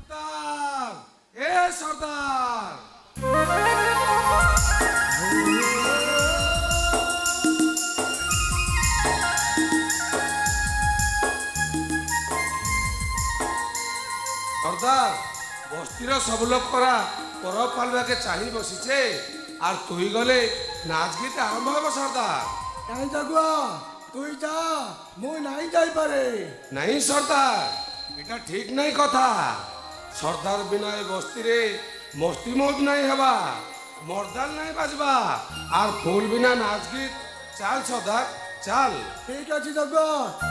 सरदार ए सरदार सरदार बस्तीर सब लोग परब पालवा के चाही बसीचे और तुई गले नाच गीत आरंभ हम सरदार नहीं जगुआ तुई जा मु नहीं जाई पारे नहीं सरदार इटा ठीक नहीं कथा सरदार बिना ए बस्ती रे मस्ती मौज नहीं हवा मर्दाल नहीं बाजबा और फूल बिना नाच गीत चल सरदार चल ठीक अच्छी जगुआ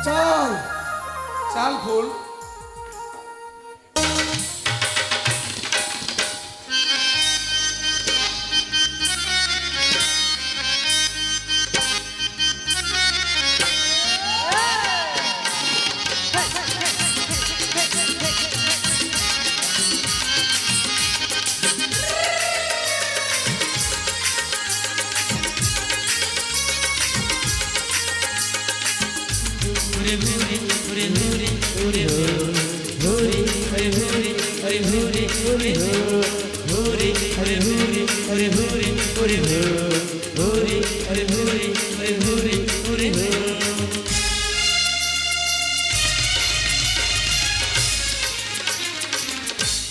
चल चल फूल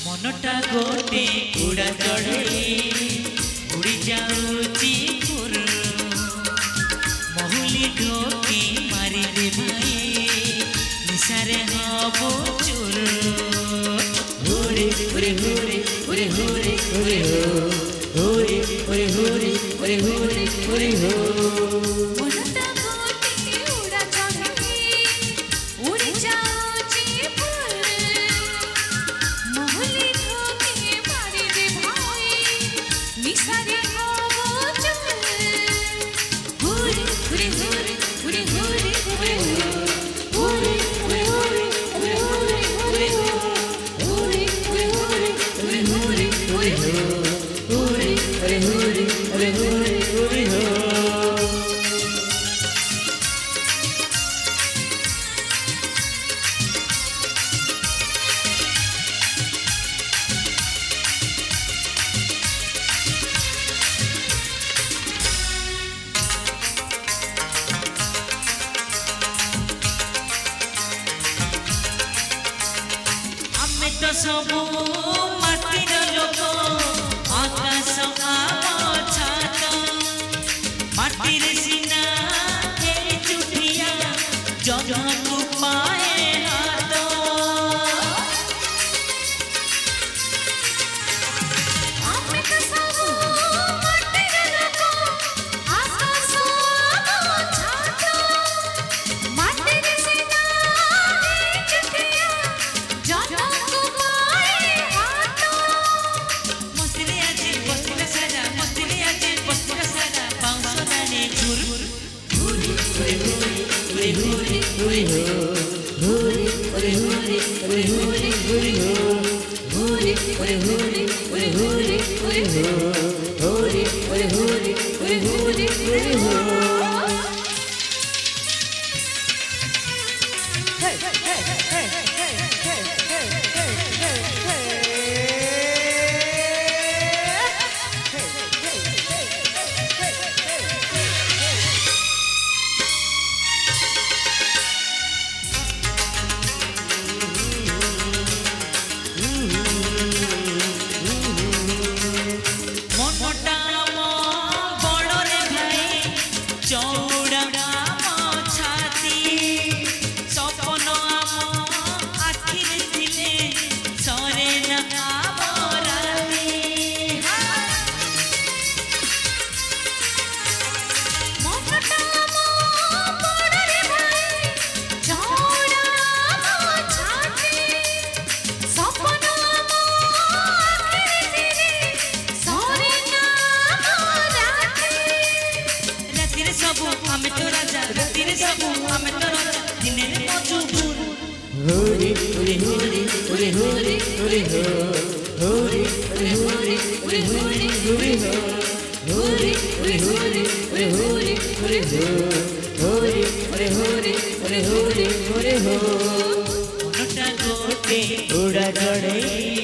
मनटा गोटे उड़ा चढ़े उड़ी जाऊची महुली ढोकी मारी दे भाई निशारे हबो चोर होरे होरे होरे होरे होरे होरे होरे होरे होरे होरे होरे होरे हो मनटा गोटे उड़ा चढ़े उड़ी जाऊची महुली ढोकी मारी दे भाई निशारे हबो चोर होरे होरे होरे होरे होरे होरे तो सबू माटीर लोक आकाश आम छात माटीर सीना ए चुटिया जगू पाए हाथ उड़ा चढ़े